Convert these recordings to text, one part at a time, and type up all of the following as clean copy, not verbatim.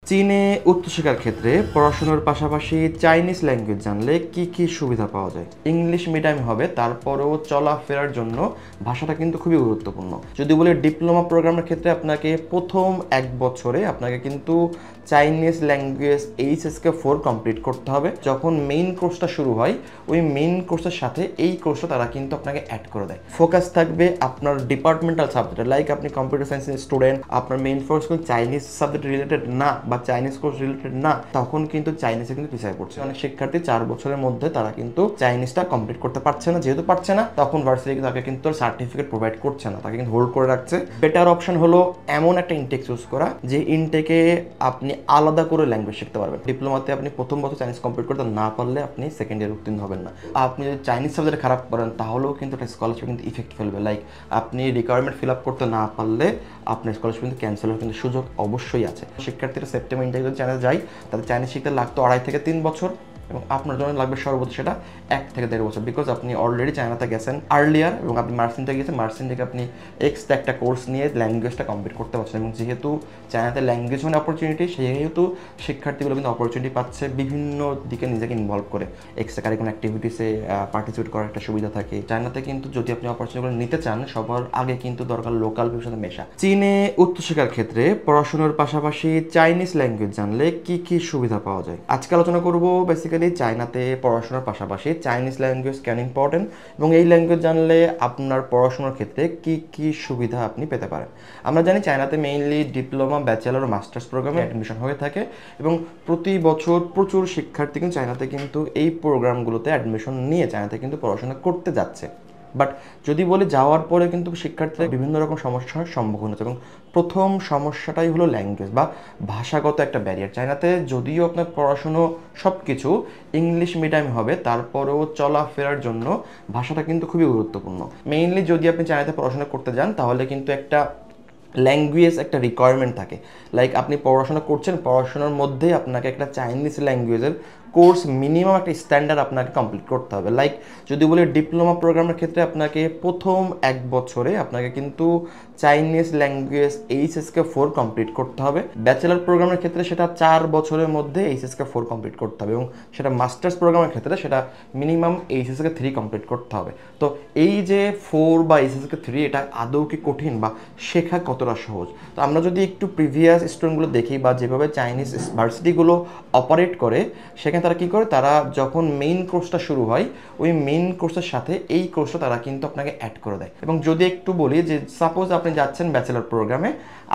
চীনে উচ্চশিক্ষার ক্ষেত্রে পড়াশোনার পাশাপাশি চাইনিজ ল্যাঙ্গুয়েজ জানলে কি কি সুবিধা পাওয়া যায়। ইংলিশ মিডিয়াম হবে, তারপরেও চলাফেরার জন্য ভাষাটা কিন্তু খুবই গুরুত্বপূর্ণ। যদি বলি ডিপ্লোমা প্রোগ্রামের ক্ষেত্রে আপনাকে প্রথম 1 বছরে আপনাকে কিন্তু চাইনিজ ল্যাঙ্গুয়েজ HSK 4 কমপ্লিট করতে হবে। যখন মেইন কোর্সটা শুরু হয়, ওই মেইন কোর্সের সাথে এই কোর্সটা তারা কিন্তু আপনাকে অ্যাড করে দেয়। ফোকাস থাকবে আপনার ডিপার্টমেন্টাল সাবজেক্টে, লাইক আপনি কম্পিউটার সায়েন্সের স্টুডেন্ট, আপনার মেইন কোর্স কিন্তু চাইনিজ সাবজেক্ট রিলেটেড না বা চাইনিজ কোর্স রিলেটেড না, তখন কিন্তু চাইনিজে কিন্তু পিছিয়ে পড়ছে। অনেক শিক্ষার্থী 4 বছরের মধ্যে তারা কিন্তু চাইনিজটা কমপ্লিট করতে পারছে না। যেহেতু পারছে না, তখন ভার্সিটি তাকে কিন্তু সার্টিফিকেট প্রোভাইড করছে না, তাকে কিন্তু হোল্ড করে রাখছে। বেটার অপশন হলো এমন একটা ইনটেক চুজ করা যে ইনটেকে আপনি আলাদা করে ল্যাঙ্গুয়েজ শিখতে পারবেন। ডিপ্লোমাতে আপনি প্রথম বছর চাইনিজ কমপ্লিট করতে না পারলে আপনি সেকেন্ড ইয়ার উত্তীর্ণ হবেন না। আপনি যদি চাইনিজ সাবজেক্ট খারাপ করেন তাহলেও কিন্তু একটা স্কলারশিপ কিন্তু ইফেক্ট ফেলবে। লাইক আপনি রিকোয়ারমেন্ট ফিল আপ করতে না পারলে আপনার স্কলারশিপ কিন্তু ক্যান্সেল হওয়ার কিন্তু সুযোগ অবশ্যই আছে। শিক্ষার্থীরা সেপ্টেম্বর ইনটেক যদি চাইনিজ যায়, তাদের চাইনিজ শিখতে লাগতো 2.5 থেকে 3 বছর, এবং আপনার জন্য লাগবে সর্বোচ্চ সেটা 1 থেকে 1.5 বছর, বিকজ আপনি অলরেডি চায়নাতে গেছেন আর্লিয়ার এবং আপনি মার্সিনতে গিয়েছেন। মার্সিন থেকে আপনি এক্সট্রা একটা কোর্স নিয়ে ল্যাঙ্গুয়েজটা কমপ্লিট করতে পারছেন। এবং যেহেতু চায়নাতে ল্যাঙ্গুয়েজ মানে অপরচুনিটি, সেহেতু শিক্ষার্থীগুলো কিন্তু অপরচুনিটি পাচ্ছে বিভিন্ন দিকে নিজেকে ইনভলভ করে। এক্সট্রা কারিকুলাম অ্যাক্টিভিটিসে পার্টিসিপেট করার একটা সুবিধা থাকে চায়নাতে। কিন্তু যদি আপনি অপরচুনিটিগুলো নিতে চান, সবার আগে কিন্তু দরকার লোকাল পিপুলের সাথে মেশা। চীনে উচ্চশিক্ষার ক্ষেত্রে পড়াশোনার পাশাপাশি চাইনিজ ল্যাঙ্গুয়েজ জানলে কি কি সুবিধা পাওয়া যায়, আজকে আলোচনা করব। বেসিক্যালি চায়নাতে পড়াশোনার পাশাপাশি চাইনিজ ল্যাঙ্গুয়েজ কেন ইম্পর্টেন্ট এবং এই ল্যাঙ্গুয়েজ জানলে আপনার পড়াশোনার ক্ষেত্রে কি কি সুবিধা আপনি পেতে পারেন। আমরা জানি চায়নাতে মেইনলি ডিপ্লোমা, ব্যাচেলর ও মাস্টার্স প্রোগ্রামে অ্যাডমিশন হয়ে থাকে এবং প্রতি বছর প্রচুর শিক্ষার্থী কিন্তু চায়নাতে কিন্তু এই প্রোগ্রামগুলোতে অ্যাডমিশন নিয়ে চায়নাতে কিন্তু পড়াশোনা করতে যাচ্ছে। বাট যদি বলি যাওয়ার পরে কিন্তু শিক্ষার্থীরা বিভিন্ন রকম সমস্যার সম্মুখীন হচ্ছে এবং প্রথম সমস্যাটাই হলো ল্যাঙ্গুয়েজ বা ভাষাগত একটা ব্যারিয়ার। চায়নাতে যদিও আপনার পড়াশুনো সব কিছু ইংলিশ মিডিয়াম হবে, তারপরেও চলাফেরার জন্য ভাষাটা কিন্তু খুবই গুরুত্বপূর্ণ। মেইনলি যদি আপনি চায়নাতে পড়াশোনা করতে যান, তাহলে কিন্তু একটা ল্যাঙ্গুয়েজ একটা রিকোয়ারমেন্ট থাকে। লাইক আপনি পড়াশোনা করছেন, পড়াশোনার মধ্যে আপনাকে একটা চাইনিজ ল্যাঙ্গুয়েজের কোর্স মিনিমাম একটা স্ট্যান্ডার্ড আপনাকে কমপ্লিট করতে হবে। লাইক যদি বলি ডিপ্লোমা প্রোগ্রামের ক্ষেত্রে আপনাকে প্রথম 1 বছরে আপনাকে কিন্তু চাইনিজ ল্যাঙ্গুয়েজ HSK 4 কমপ্লিট করতে হবে। ব্যাচেলার প্রোগ্রামের ক্ষেত্রে সেটা 4 বছরের মধ্যে HSK 4 কমপ্লিট করতে হবে এবং সেটা মাস্টার্স প্রোগ্রামের ক্ষেত্রে সেটা মিনিমাম HSK 3 কমপ্লিট করতে হবে। তো এই যে 4 বা HSK 3, এটা আদৌ কি কঠিন বা শেখা কতটা সহজ? তো আমরা যদি একটু প্রিভিয়াস স্টুডেন্টগুলো দেখি বা যেভাবে চাইনিজ ভার্সিটিগুলো অপারেট করে, সেখানে তারা কী করে, তারা যখন মেইন কোর্সটা শুরু হয়, ওই মেইন কোর্সের সাথে এই কোর্সটা তারা কিন্তু আপনাকে অ্যাড করে দেয়। এবং যদি একটু বলি যে সাপোজ আপনি যাচ্ছেন ব্যাচেলার প্রোগ্রামে,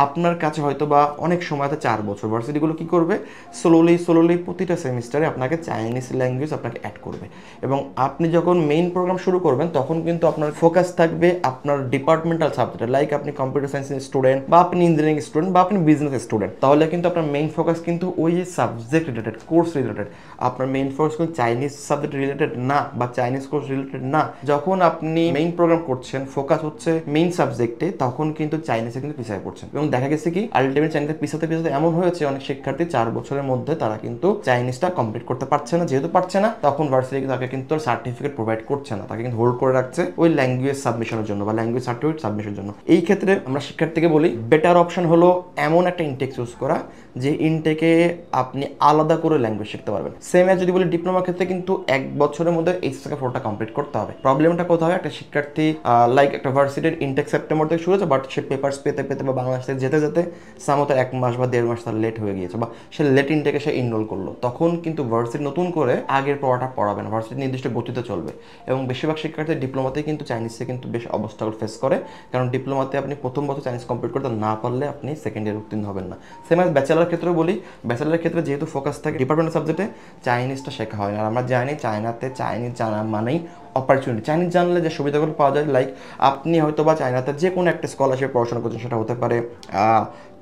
আপনার কাছে হয়তো বা অনেক সময়তে 4 বছর, ভার্সিটিগুলো কী করবে, স্লোলি প্রতিটা সেমিস্টারে আপনাকে চাইনিজ ল্যাঙ্গুয়েজ আপনাকে অ্যাড করবে। এবং আপনি যখন মেইন প্রোগ্রাম শুরু করবেন, তখন কিন্তু আপনার ফোকাস থাকবে আপনার ডিপার্টমেন্টাল সাবজেক্টে, লাইক আপনি কম্পিউটার সায়েন্সের স্টুডেন্ট বা আপনি ইঞ্জিনিয়ারিং স্টুডেন্ট বা আপনি বিজনেস স্টুডেন্ট, তাহলে কিন্তু আপনার মেইন ফোকাস কিন্তু ওই সাবজেক্ট রিলেটেড, কোর্স রিলেটেড। আপনার মেইন ফোকাস কিন্তু চাইনিজ সাবজেক্ট রিলেটেড না বা চাইনিজ কোর্স রিলেটেড না। যখন আপনি মেইন প্রোগ্রাম করছেন, ফোকাস হচ্ছে মেইন সাবজেক্টে, তখন কিন্তু চাইনিজে কিন্তু পিছিয়ে পড়ছেন। এবং দেখা গেছে কি আলটিমেট চাইনিজে পিছাতে এমন হয়েছে অনেক শিক্ষার্থী 4 বছরের মধ্যে তারা কিন্তু চাইনিজটা কমপ্লিট করতে পারছে না। যেহেতু পারছে না, তখন ভার্সিটি তাকে কিন্তু সার্টিফিকেট প্রোভাইড করছে না, তাকে কিন্তু হোল্ড করে রাখছে ওই ল্যাঙ্গুয়েজ সাবমিশনের জন্য বা ল্যাঙ্গুয়েজ সার্টিফিকেট সাবমিশনের জন্য। এই ক্ষেত্রে আমরা শিক্ষার্থীকে বলি বেটার অপশন হলো এমন একটা ইনটেক চুজ করা যে ইনটেকে আপনি আলাদা করে ল্যাঙ্গুয়েজ শিখতে পারবেন। সেম যদি বলি ডিপ্লোমার ক্ষেত্রে কিন্তু 1 বছরের মধ্যে HSK 4 কমপ্লিট করতে হবে। প্রবলেমটা কোথাও হয়, একটা শিক্ষার্থী লাইক একটা ভার্সিটির ইনটেক সেপ্টেম্বর থেকে শুরু হচ্ছে, বাট সে পেপারস পেতে বা বাংলাদেশ থেকে যেতে যেতে সামতে 1 মাস বা 1.5 মাস তার লেট হয়ে গিয়েছে, বা সে লেট ইনটেকে সে এনরোল করলো। তখন কিন্তু ভার্সিটি নতুন করে আগের পড়াটা পড়াবে না, ভার্সিটি নির্দিষ্ট গতিতে চলবে। এবং বেশিরভাগ শিক্ষার্থী ডিপ্লোমাতে কিন্তু চাইনিজে কিন্তু বেশ অবস্ট্রাগল ফেস করে, কারণ ডিপ্লোমাতে আপনি প্রথম বছর চাইনিজ কমপ্লিট করতে না পারলে আপনি সেকেন্ড ইয়ার উত্তীর্ণ হবেন না। সেম অ্যাজ ব্যাচেলার ক্ষেত্রেও বলি, ব্যাচেলারের ক্ষেত্রে যেহেতু ফোকাস থাকে ডিপার্টমেন্টাল সাবজেক্টে, চাইনিজটা শেখা হয় না। আর আমরা জানি চায়নাতে চাইনিজ জানা মানেই অপরচুনিটি। চাইনিজ জানলে যে সুবিধাগুলো পাওয়া যায়, লাইক আপনি হয়তো বা চায়নাতে যে কোনো একটা স্কলারশিপ পড়াশোনা করছেন, সেটা হতে পারে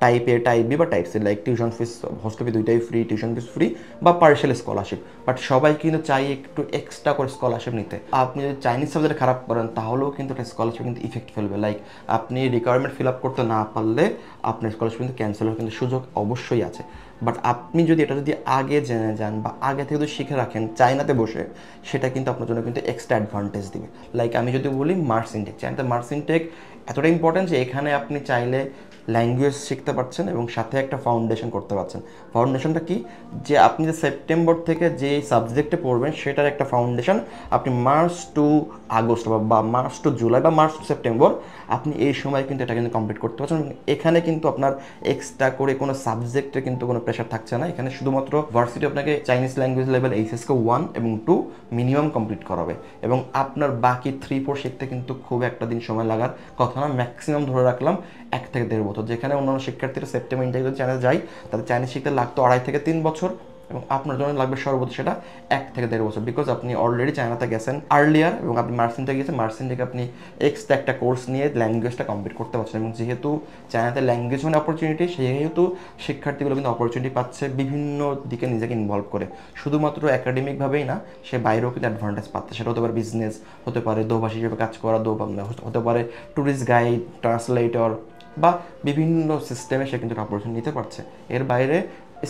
টাইপ A, টাইপ B বা type C, like tuition fees, hostel fee দুইটাই ফ্রি, টিউশন ফিস ফ্রি বা পার্শিয়াল স্কলারশিপ। বাট সবাই কিন্তু চাই একটু এক্সট্রা করে স্কলারশিপ নিতে। আপনি যদি চাইনিজ সাবজেক্ট খারাপ করেন, তাহলেও কিন্তু একটা স্কলারশিপ কিন্তু ইফেক্ট ফেলবে। লাইক আপনি রিকোয়ারমেন্ট ফিল আপ করতে না পারলে আপনার স্কলারশিপ কিন্তু ক্যান্সেল হওয়ার কিন্তু সুযোগ অবশ্যই আছে। বাট আপনি যদি এটা যদি আগে জেনে যান বা আগে থেকে যদি শিখে রাখেন চায়নাতে বসে, সেটা কিন্তু আপনার জন্য কিন্তু এক্সট্রা অ্যাডভান্টেজ দিবে। লাইক আমি যদি বলি মার্স ইনটেক, চায়নাতে মার্স ইনটেক এতটা ইম্পর্টেন্ট যে এখানে আপনি চাইলে ল্যাঙ্গুয়েজ শিখতে পারছেন এবং সাথে একটা ফাউন্ডেশন করতে পারছেন। ফাউন্ডেশনটা কি, যে আপনি যে সেপ্টেম্বর থেকে যে সাবজেক্টে পড়বেন সেটার একটা ফাউন্ডেশন আপনি মার্চ টু আগস্ট বা মার্চ টু জুলাই বা মার্চ টু সেপ্টেম্বর আপনি এই সময় কিন্তু এটা কিন্তু কমপ্লিট করতে পারছেন। এখানে কিন্তু আপনার এক্সট্রা করে কোনো সাবজেক্টে কিন্তু কোনো প্রেশার থাকছে না। এখানে শুধুমাত্র ভার্সিটি আপনাকে চাইনিজ ল্যাঙ্গুয়েজ লেভেল এইচএসকে 1 এবং 2 মিনিমাম কমপ্লিট করাবে এবং আপনার বাকি 3-4 শিখতে কিন্তু খুব একটা দিন সময় লাগার কথা না। ম্যাক্সিমাম ধরে রাখলাম 1 থেকে 1.5 বছর। যেখানে অন্যান্য শিক্ষার্থীরা সেপ্টেম্বর ইন্টার যদি চায়না যায় তাদের চাইনিজ শিখতে লাগতো 2.5 থেকে 3 বছর এবং আপনার জন্য লাগবে সর্বোচ্চ সেটা 1 থেকে 1.5 বছর, বিকজ আপনি অলরেডি চায়নাতে গেছেন আর্লিয়ার এবং আপনি মার্সিন থেকে গেছেন, মার্সিন থেকে আপনি এক্সট্রা একটা কোর্স নিয়ে ল্যাঙ্গুয়েজটা কমপ্লিট করতে পারছেন। এবং যেহেতু চায়নাতে ল্যাঙ্গুয়েজ মানে অপরচুনিটি, সেহেতু শিক্ষার্থীগুলো কিন্তু অপরচুনিটি পাচ্ছে বিভিন্ন দিকে নিজেকে ইনভলভ করে, শুধুমাত্র একাডেমিকভাবেই না, সে বাইরেও কিন্তু অ্যাডভান্টেজ পাচ্ছে। সেটা হতে পারে বিজনেস, হতে পারে দোভাষী হিসেবে কাজ করা, হতে পারে ট্যুরিস্ট গাইড, ট্রান্সলেটর বা বিভিন্ন সিস্টেমে সে কিন্তু অপরচুনিটি নিতে পারছে। এর বাইরে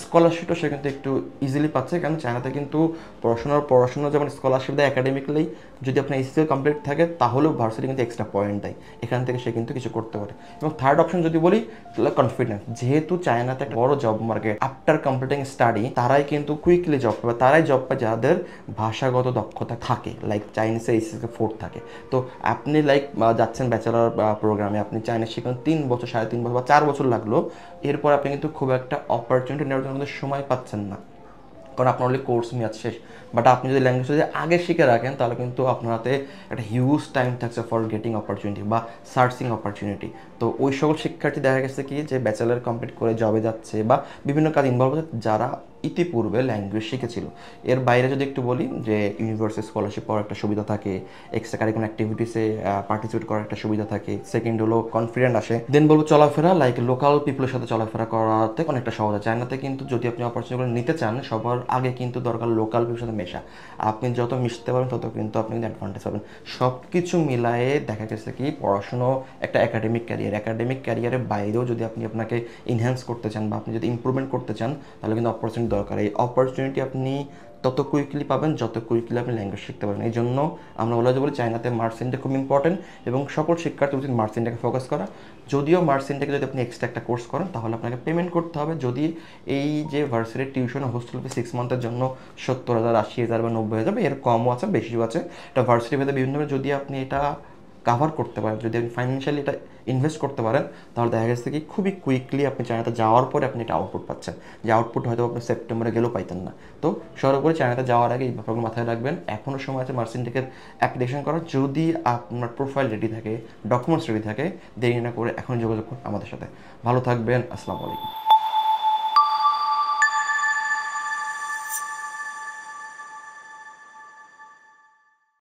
স্কলারশিপও সে কিন্তু একটু ইজিলি পাচ্ছে, কারণ চায়নাতে কিন্তু পড়াশোনা যেমন স্কলারশিপ দেয় একাডেমিক্যালি, যদি আপনার এইচএসসি কমপ্লিট থাকে তাহলেও ভার্সিটি কিন্তু এক্সট্রা পয়েন্ট দেয়, এখান থেকে সে কিন্তু কিছু করতে পারে। এবং থার্ড অপশন যদি বলি তাহলে কনফিডেন্স, যেহেতু চায়নাতে একটা বড় job market, after completing study তারাই কিন্তু কুইকলি জব পাবে, তারাই জব পায় যাদের ভাষাগত দক্ষতা থাকে, লাইক চাইনিজে এইচএসসি 4 থাকে। তো আপনি লাইক যাচ্ছেন ব্যাচেলার প্রোগ্রামে, আপনি চাইনিজ শিখেন 3 বছর, 3.5 বছর বা 4 বছর লাগলো, এরপর আপনি কিন্তু খুব একটা অপরচুনিটি নেওয়ার জন্য সময় পাচ্ছেন না, কারণ আপনার অলরেডি কোর্স মেয়াদ শেষ। বাট আপনি যদি ল্যাঙ্গুয়েজ যদি আগে শিখে রাখেন তাহলে কিন্তু আপনার হাতে একটা হিউজ টাইম থাকছে ফর গেটিং অপরচুনিটি বা সার্চিং অপরচুনিটি। তো ওই সকল শিক্ষার্থী দেখা গেছে কি যে ব্যাচেলার কমপ্লিট করে জবে যাচ্ছে বা বিভিন্ন কাজ ইনভলভ হচ্ছে যারা ইতিপূর্বে ল্যাঙ্গুয়েজ শিখেছিল। এর বাইরে যদি একটু বলি যে ইউনিভার্সিটি স্কলারশিপ পাওয়ার একটা সুবিধা থাকে, এক্সট্রা কারিকুলাম অ্যাক্টিভিটিসে পার্টিসিপেট করার একটা সুবিধা থাকে। সেকেন্ড হলো কনফিডেন্ট আসে। দেন বলবো চলাফেরা, লাইক লোকাল পিপলের সাথে চলাফেরা করাতে অনেকটা সহজ হয়। চায়নাতে কিন্তু যদি আপনি অপরচুনিটিগুলো নিতে চান সবার আগে কিন্তু দরকার লোকাল পিপলের সাথে মেশা। আপনি যত মিশতে পারবেন তত কিন্তু আপনি কিন্তু অ্যাডভান্টেজ পাবেন। সব কিছু মিলায়ে দেখা গেছে কি পড়াশুনো একটা একাডেমিক ক্যারিয়ারের বাইরেও যদি আপনি আপনাকে ইনহ্যান্স করতে চান বা আপনি যদি ইমপ্রুভমেন্ট করতে চান তাহলে কিন্তু অপরচুনিটি দরকার। এই অপরচুনিটি আপনি তত কুইকলি পাবেন যত কুইকলি আপনি ল্যাঙ্গুয়েজ শিখতে পারবেন। এই জন্য আমরা বলি চায়নাতে মার্সিনটা খুব ইম্পর্টেন্ট এবং সকল শিক্ষার্থী উচিত মার্সিনটাকে ফোকাস করা। যদিও মার্সিনটাকে যদি আপনি এক্সট্রা একটা কোর্স করেন তাহলে আপনাকে পেমেন্ট করতে হবে। যদি এই যে ভার্সিটির টিউশন হোস্টেল ফি 6 মান্থের জন্য 70,000, 80,000 বা 90,000, এর কমও আছে বেশিও আছে। এটা ভার্সিটি ভেদে বিভিন্ন, যদি আপনি এটা কাভার করতে পারেন, যদি আপনি ফাইন্যান্সিয়ালি এটা ইনভেস্ট করতে পারেন তাহলে দেখা গেছে কি খুবই কুইকলি আপনি চায়নাতে যাওয়ার পরে আপনি এটা আউটপুট পাচ্ছেন, যে আউটপুট হয়তো আপনি সেপ্টেম্বরে গেলেও পাইতেন না। তো সর্বোপরি চায়নাতে যাওয়ার আগে এই ব্যাপারগুলো মাথায় রাখবেন। এখনও সময় আছে মার্সিনটেকের অ্যাপ্লিকেশন করার, যদি আপনার প্রোফাইল রেডি থাকে, ডকুমেন্টস রেডি থাকে, দেরি না করে এখন যোগাযোগ করুন আমাদের সাথে। ভালো থাকবেন, আসসালামু আলাইকুম।